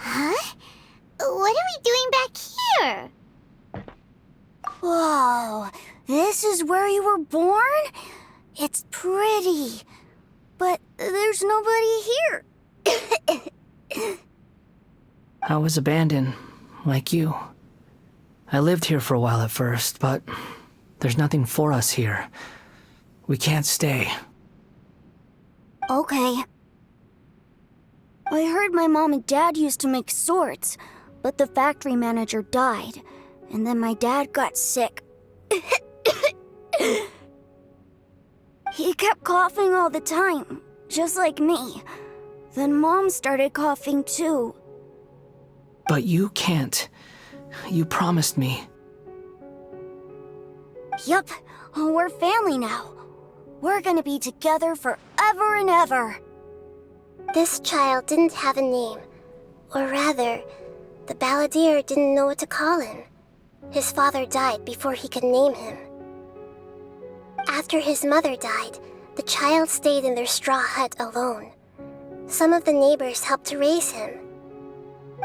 Huh? What are we doing back here? Whoa, this is where you were born? It's pretty, but there's nobody here. I was abandoned, like you. I lived here for a while at first, but there's nothing for us here. We can't stay. Okay. I heard my mom and dad used to make swords, but the factory manager died, and then my dad got sick. He kept coughing all the time, just like me. Then Mom started coughing too. But you can't. You promised me. Yup, we're family now. We're gonna be together forever and ever. This child didn't have a name. Or rather, the balladeer didn't know what to call him. His father died before he could name him. After his mother died, the child stayed in their straw hut alone. Some of the neighbors helped to raise him.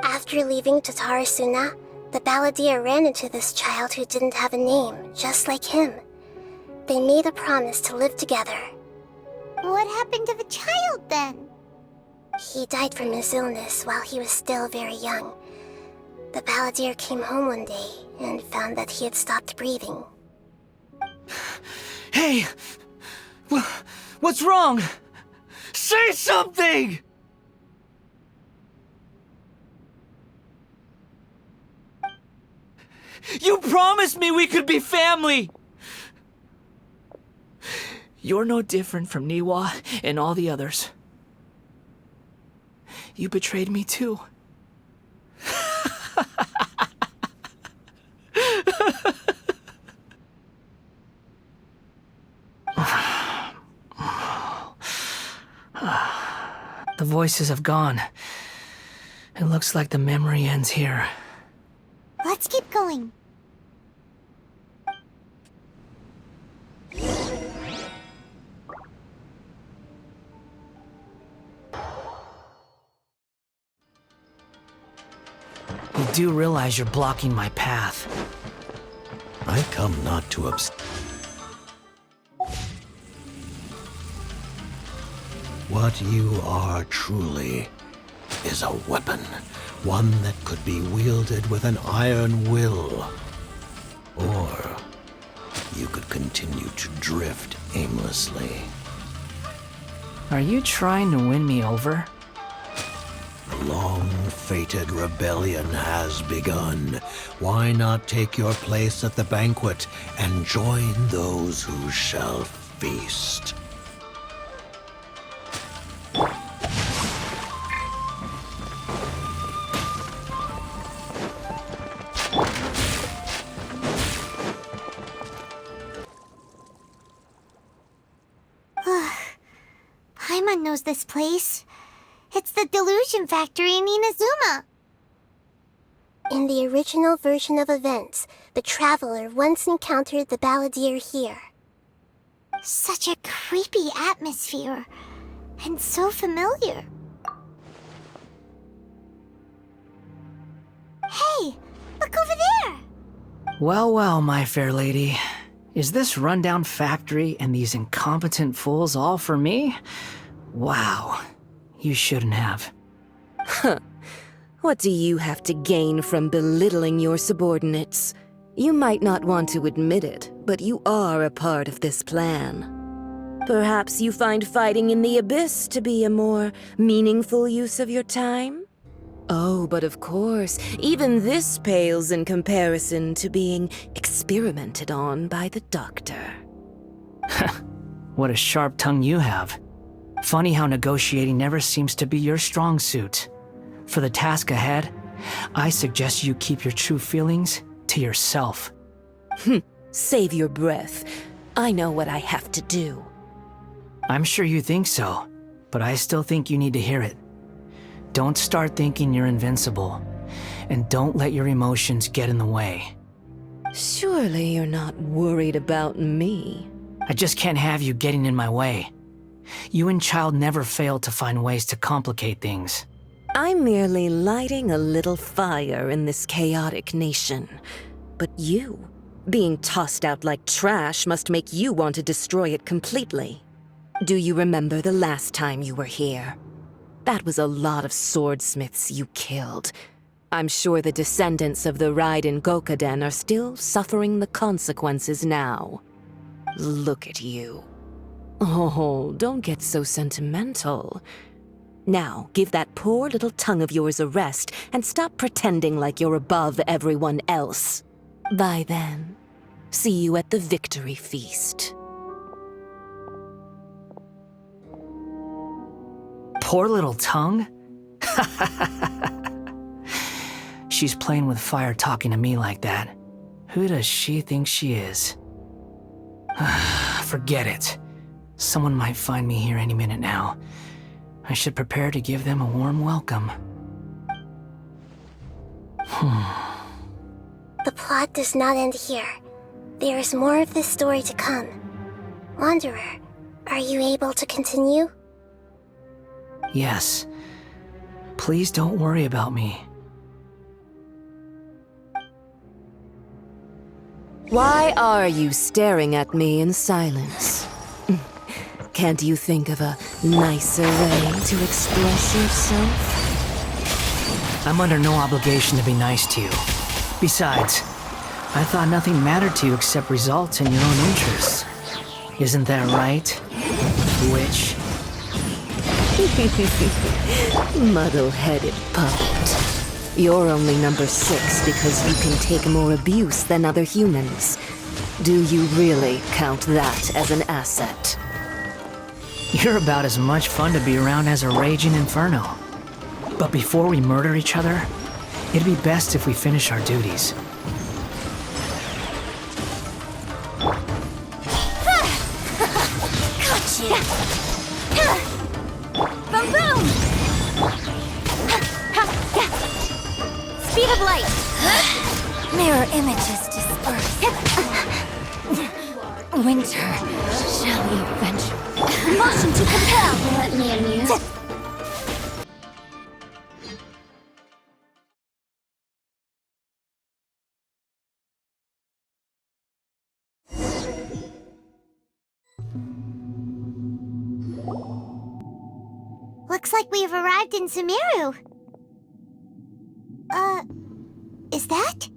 After leaving Tatarasuna, the balladeer ran into this child who didn't have a name, just like him. They made a promise to live together. What happened to the child then? He died from his illness while he was still very young. The balladeer came home one day and found that he had stopped breathing. Hey! What's wrong? Say something! You promised me we could be family! You're no different from Niwa and all the others. You betrayed me too. The voices have gone. It looks like the memory ends here. Let's keep going. You do realize you're blocking my path. I come not to What you are truly is a weapon, one that could be wielded with an iron will. Or you could continue to drift aimlessly. Are you trying to win me over? The long-fated rebellion has begun. Why not take your place at the banquet and join those who shall feast? Paimon knows this place. It's the Delusion Factory in Inazuma. In the original version of events, the traveler once encountered the balladeer here. Such a creepy atmosphere. And so familiar. Hey, look over there! Well, well, my fair lady. Is this rundown factory and these incompetent fools all for me? Wow. You shouldn't have. Huh. What do you have to gain from belittling your subordinates? You might not want to admit it, but you are a part of this plan. Perhaps you find fighting in the abyss to be a more meaningful use of your time? Oh, but of course, even this pales in comparison to being experimented on by the doctor. What a sharp tongue you have. Funny how negotiating never seems to be your strong suit. For the task ahead, I suggest you keep your true feelings to yourself. Save your breath. I know what I have to do. I'm sure you think so, but I still think you need to hear it. Don't start thinking you're invincible, and don't let your emotions get in the way. Surely you're not worried about me. I just can't have you getting in my way. You and Child never fail to find ways to complicate things. I'm merely lighting a little fire in this chaotic nation. But you, being tossed out like trash, must make you want to destroy it completely. Do you remember the last time you were here? That was a lot of swordsmiths you killed. I'm sure the descendants of the Raiden Gokaden are still suffering the consequences now. Look at you. Oh, don't get so sentimental. Now, give that poor little tongue of yours a rest and stop pretending like you're above everyone else. Bye then. See you at the victory feast. Poor little tongue? She's playing with fire talking to me like that. Who does she think she is? Forget it. Someone might find me here any minute now. I should prepare to give them a warm welcome. The plot does not end here. There is more of this story to come. Wanderer, are you able to continue? Yes. Please don't worry about me. Why are you staring at me in silence? Can't you think of a nicer way to express yourself? I'm under no obligation to be nice to you. Besides, I thought nothing mattered to you except results and your own interests. Isn't that right, witch? Muddle-headed puppet. You're only number 6 because you can take more abuse than other humans. Do you really count that as an asset? You're about as much fun to be around as a raging inferno. But before we murder each other, it'd be best if we finish our duties. Gotcha! Boom boom! Speed of light! Mirror images dispersed. Winter, shall we venture? Motion to compel! Let me amuse. Looks like we've arrived in Sumeru. Is that?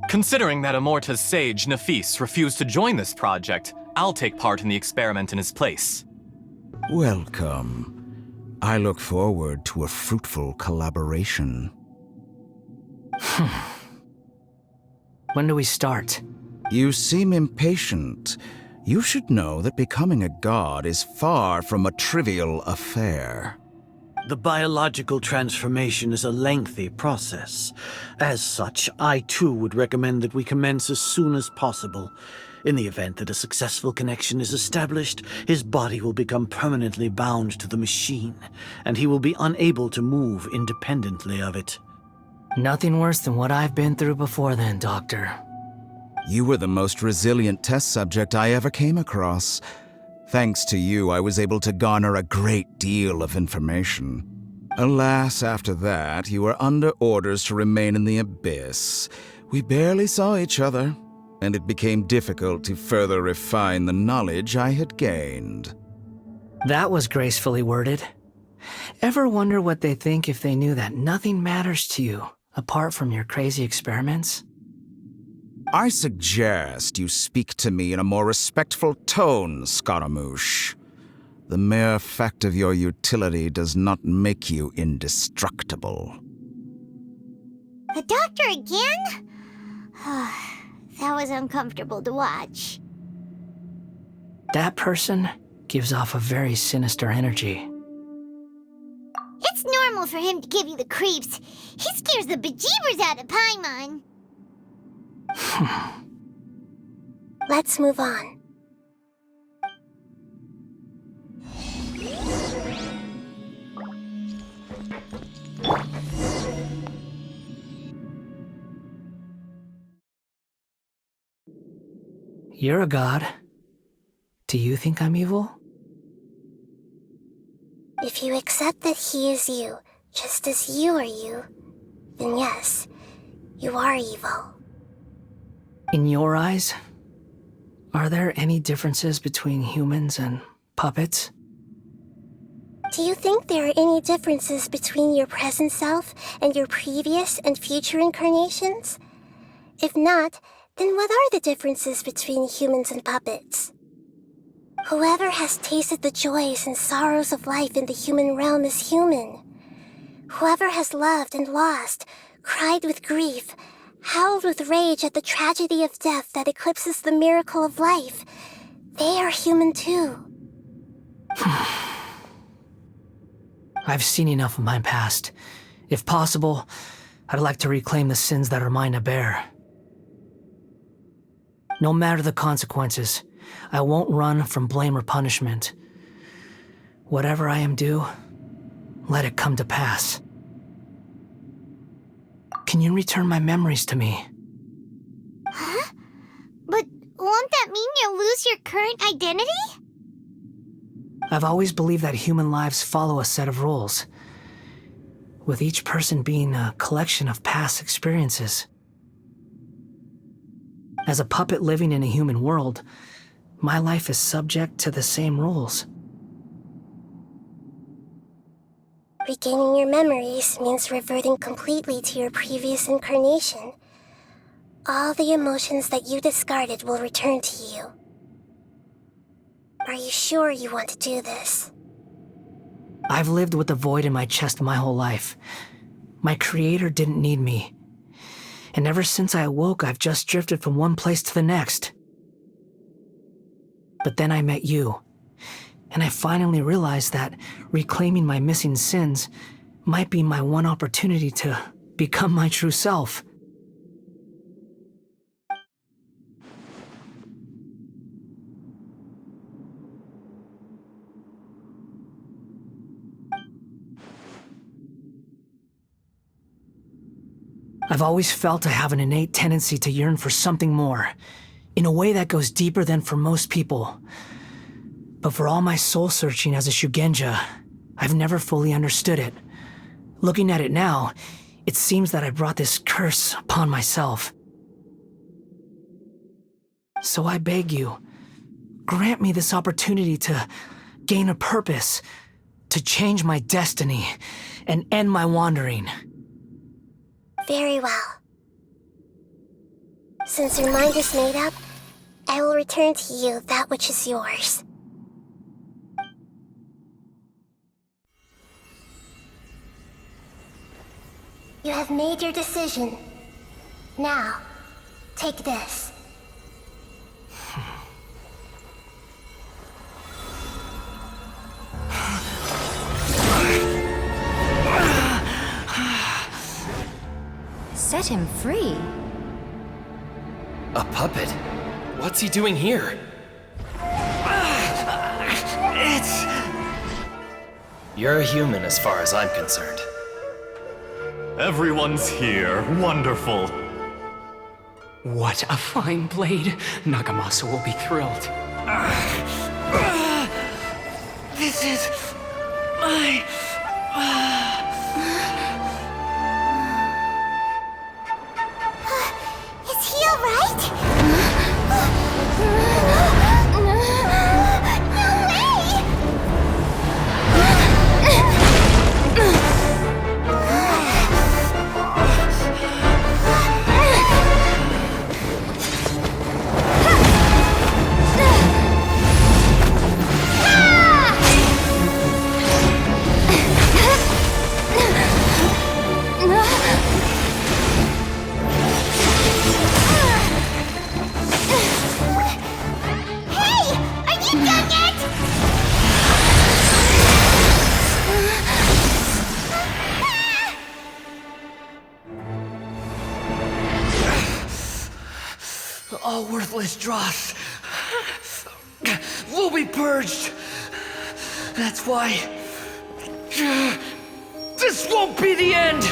Considering that Amorta's sage, Nafis, refused to join this project, I'll take part in the experiment in his place. Welcome. I look forward to a fruitful collaboration. When do we start? You seem impatient. You should know that becoming a god is far from a trivial affair. The biological transformation is a lengthy process. As such, I too would recommend that we commence as soon as possible. In the event that a successful connection is established, his body will become permanently bound to the machine, and he will be unable to move independently of it. Nothing worse than what I've been through before then, Doctor. You were the most resilient test subject I ever came across. Thanks to you, I was able to garner a great deal of information. Alas, after that, you were under orders to remain in the abyss. We barely saw each other, and it became difficult to further refine the knowledge I had gained. That was gracefully worded. Ever wonder what they think if they knew that nothing matters to you, apart from your crazy experiments? I suggest you speak to me in a more respectful tone, Scaramouche. The mere fact of your utility does not make you indestructible. The doctor again? That was uncomfortable to watch. That person gives off a very sinister energy. It's normal for him to give you the creeps. He scares the bejeebers out of Paimon. Let's move on. You're a god. Do you think I'm evil? If you accept that he is you, just as you are you, then yes, you are evil. In your eyes, are there any differences between humans and puppets? Do you think there are any differences between your present self and your previous and future incarnations? If not, then what are the differences between humans and puppets? Whoever has tasted the joys and sorrows of life in the human realm is human. Whoever has loved and lost, cried with grief, howled with rage at the tragedy of death that eclipses the miracle of life, they are human too. I've seen enough of my past. If possible, I'd like to reclaim the sins that are mine to bear. No matter the consequences, I won't run from blame or punishment. Whatever I am due, let it come to pass. Can you return my memories to me? Huh? But won't that mean you'll lose your current identity? I've always believed that human lives follow a set of rules, with each person being a collection of past experiences. As a puppet living in a human world, my life is subject to the same rules. Regaining your memories means reverting completely to your previous incarnation. All the emotions that you discarded will return to you. Are you sure you want to do this? I've lived with the void in my chest my whole life. My creator didn't need me. And ever since I awoke, I've just drifted from one place to the next. But then I met you, and I finally realized that reclaiming my missing sins might be my one opportunity to become my true self. I've always felt I have an innate tendency to yearn for something more, in a way that goes deeper than for most people. But for all my soul-searching as a Shugenja, I've never fully understood it. Looking at it now, it seems that I brought this curse upon myself. So I beg you, grant me this opportunity to gain a purpose, to change my destiny, and end my wandering. Very well. Since your mind is made up, I will return to you that which is yours. You have made your decision. Now, take this. Set him free? A puppet? What's he doing here? You're a human as far as I'm concerned. Everyone's here. Wonderful. What a fine blade. Nagamasa will be thrilled. This is my... Is he alright? All worthless dross will be purged. That's why this won't be the end.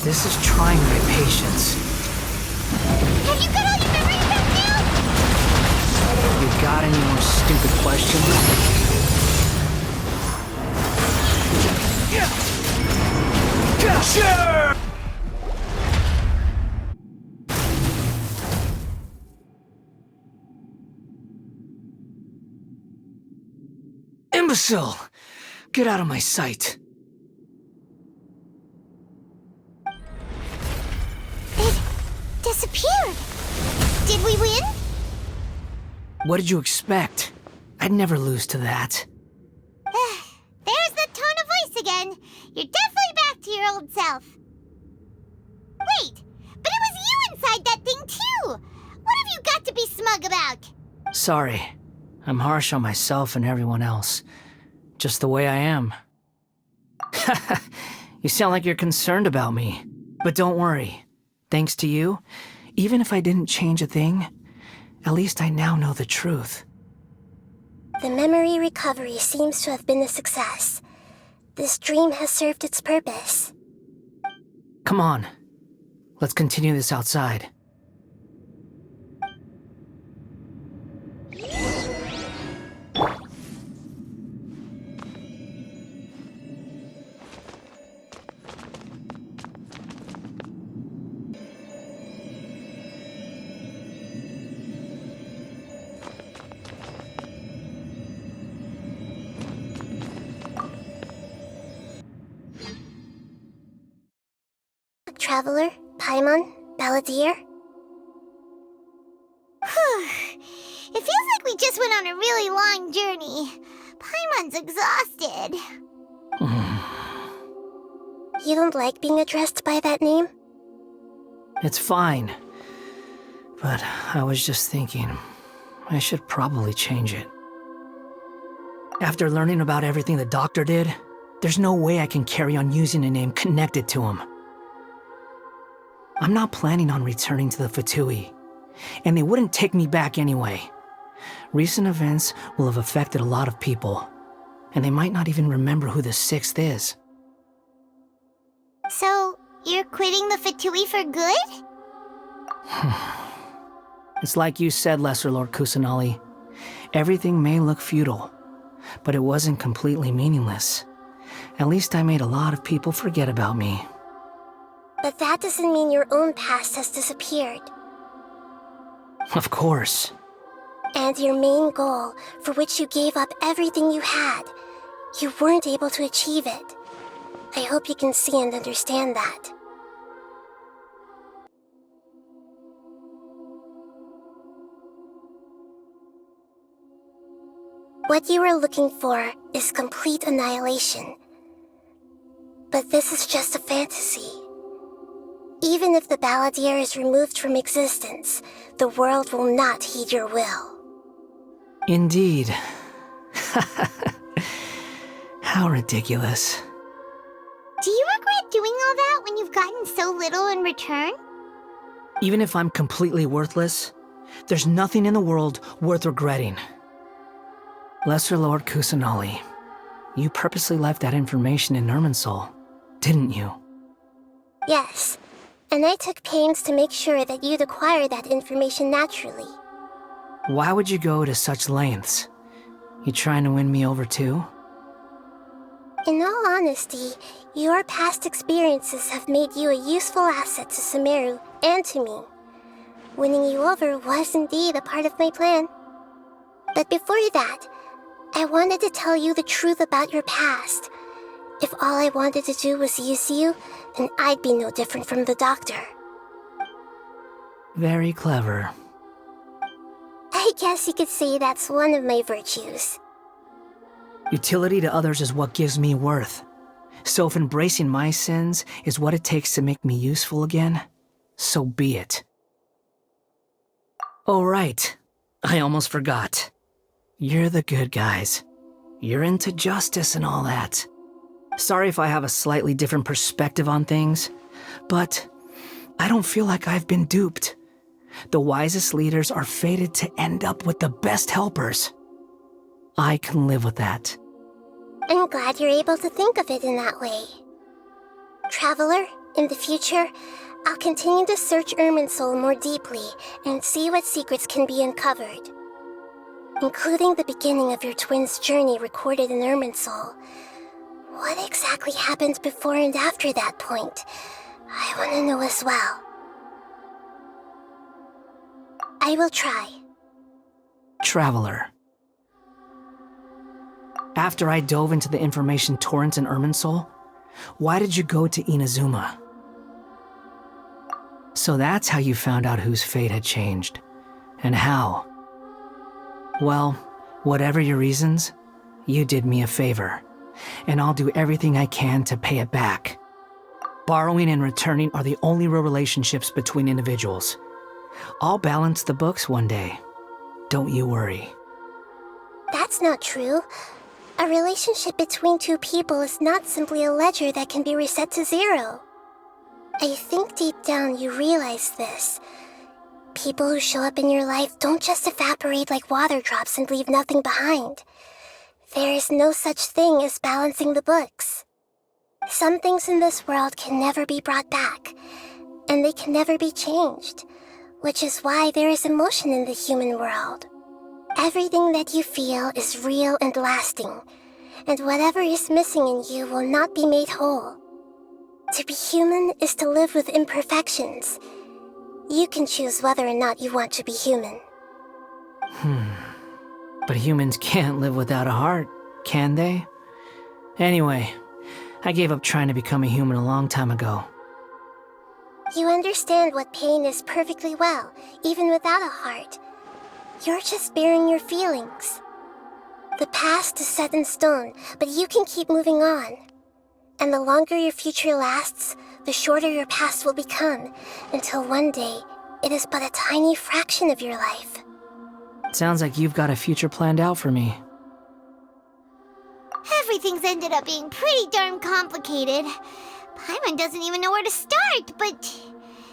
This is trying my patience. Have you got all your memories back now? You got any more stupid questions? Sure! Imbecile! Get out of my sight. It disappeared. Did we win? What did you expect? I'd never lose to that. There's the tone of voice again. You're definitely back to your old self. Wait, but it was you inside that thing too! What have you got to be smug about? Sorry. I'm harsh on myself and everyone else. Just the way I am. You sound like you're concerned about me. But don't worry. Thanks to you, even if I didn't change a thing, at least I now know the truth. The memory recovery seems to have been a success. This dream has served its purpose. Come on. Let's continue this outside. Traveler, Paimon, Balladeer. It feels like we just went on a really long journey. Paimon's exhausted. You don't like being addressed by that name? It's fine. But I was just thinking, I should probably change it. After learning about everything the doctor did, there's no way I can carry on using a name connected to him. I'm not planning on returning to the Fatui, and they wouldn't take me back anyway. Recent events will have affected a lot of people, and they might not even remember who the Sixth is. So, you're quitting the Fatui for good? It's like you said, Lesser Lord Kusanali. Everything may look futile, but it wasn't completely meaningless. At least I made a lot of people forget about me. But that doesn't mean your own past has disappeared. Of course. And your main goal, for which you gave up everything you had, you weren't able to achieve it. I hope you can see and understand that. What you are looking for is complete annihilation. But this is just a fantasy. Even if the Balladeer is removed from existence, the world will not heed your will. Indeed. How ridiculous. Do you regret doing all that when you've gotten so little in return? Even if I'm completely worthless, there's nothing in the world worth regretting. Lesser Lord Kusanali, you purposely left that information in Irminsul, didn't you? Yes, and I took pains to make sure that you'd acquire that information naturally. Why would you go to such lengths? You trying to win me over too? In all honesty, your past experiences have made you a useful asset to Sumeru and to me. Winning you over was indeed a part of my plan. But before that, I wanted to tell you the truth about your past. If all I wanted to do was use you, then I'd be no different from the doctor. Very clever. I guess you could say that's one of my virtues. Utility to others is what gives me worth. So if embracing my sins is what it takes to make me useful again, so be it. Oh right, I almost forgot. You're the good guys. You're into justice and all that. Sorry if I have a slightly different perspective on things, but I don't feel like I've been duped. The wisest leaders are fated to end up with the best helpers. I can live with that. I'm glad you're able to think of it in that way. Traveler, In the future, I'll continue to search Irminsul more deeply and see what secrets can be uncovered, including the beginning of your twins' journey recorded in Irminsul. What exactly happened before and after that point? I want to know as well. I will try. Traveler. After I dove into the information torrent in Irminsul, why did you go to Inazuma? So that's how you found out whose fate had changed. And how. Well, whatever your reasons, you did me a favor. And I'll do everything I can to pay it back. Borrowing and returning are the only real relationships between individuals. I'll balance the books one day. Don't you worry. That's not true. A relationship between two people is not simply a ledger that can be reset to zero. I think deep down you realize this. People who show up in your life don't just evaporate like water drops and leave nothing behind. There is no such thing as balancing the books. Some things in this world can never be brought back, and they can never be changed, which is why there is emotion in the human world. Everything that you feel is real and lasting, and whatever is missing in you will not be made whole. To be human is to live with imperfections. You can choose whether or not you want to be human. But humans can't live without a heart, can they? Anyway, I gave up trying to become a human a long time ago. You understand what pain is perfectly well, even without a heart. You're just bearing your feelings. The past is set in stone, but you can keep moving on. And the longer your future lasts, the shorter your past will become, until one day, it is but a tiny fraction of your life. Sounds like you've got a future planned out for me. Everything's ended up being pretty darn complicated. Paimon doesn't even know where to start, but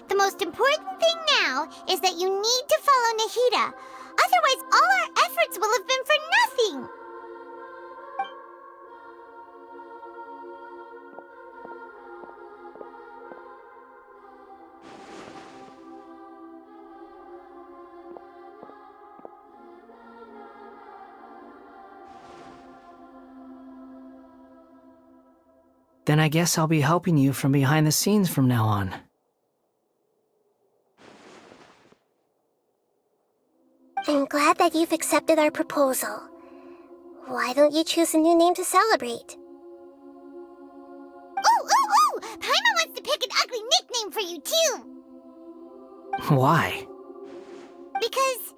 the most important thing now is that you need to follow Nahida. Otherwise, all our efforts will have been for nothing. Then I guess I'll be helping you from behind the scenes from now on. I'm glad that you've accepted our proposal. Why don't you choose a new name to celebrate? Ooh! Paimon wants to pick an ugly nickname for you, too! Why? Because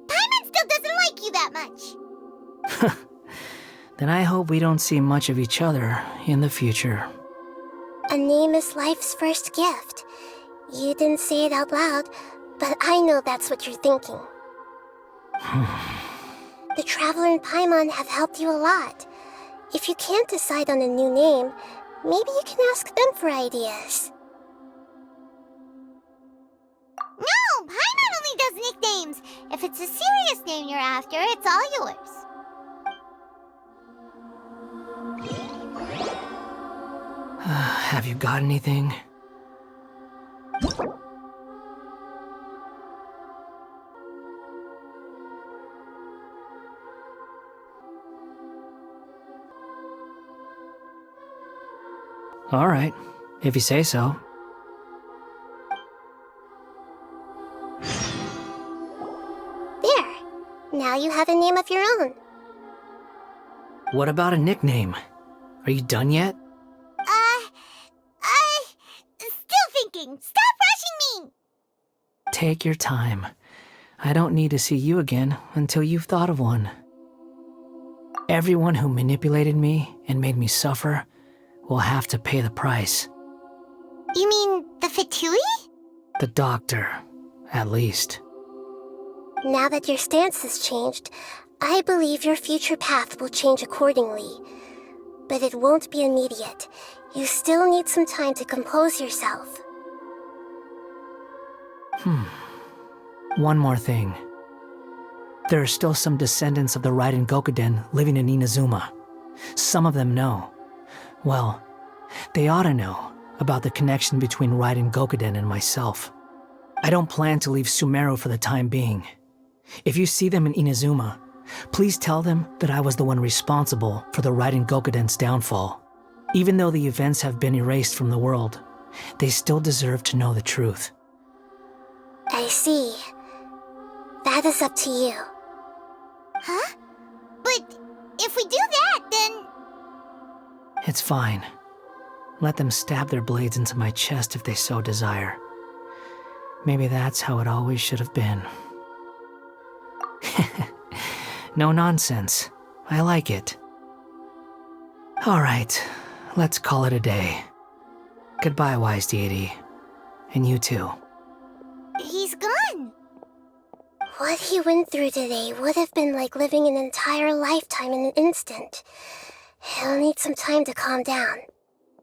Paimon still doesn't like you that much. Then I hope we don't see much of each other in the future. A name is life's first gift. You didn't say it out loud, but I know that's what you're thinking. The Traveler and Paimon have helped you a lot. If you can't decide on a new name, maybe you can ask them for ideas. No! Paimon only does nicknames! If it's a serious name you're after, it's all yours. Have you got anything? All right, if you say so. There. Now you have a name of your own. What about a nickname? Are you done yet? Still thinking. Stop rushing me! Take your time. I don't need to see you again until you've thought of one. Everyone who manipulated me and made me suffer will have to pay the price. You mean the Fatui? The doctor, at least. Now that your stance has changed, I believe your future path will change accordingly. But it won't be immediate. You still need some time to compose yourself. One more thing. There are still some descendants of the Raiden Gokuden living in Inazuma. Some of them know. Well, they ought to know about the connection between Raiden Gokuden and myself. I don't plan to leave Sumeru for the time being. If you see them in Inazuma, please tell them that I was the one responsible for the Raiden Gokuden's downfall. Even though the events have been erased from the world, they still deserve to know the truth. I see. That is up to you. Huh? But if we do that, then... It's fine. Let them stab their blades into my chest if they so desire. Maybe that's how it always should have been. No nonsense. I like it. Alright, let's call it a day. Goodbye, wise deity. And you too. He's gone. What he went through today would have been like living an entire lifetime in an instant. He'll need some time to calm down.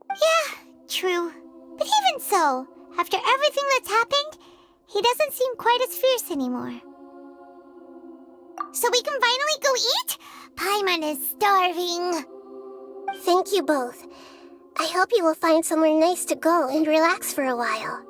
Yeah, true. But even so, after everything that's happened, he doesn't seem quite as fierce anymore. So we can finally go eat? Paimon is starving. Thank you both. I hope you will find somewhere nice to go and relax for a while.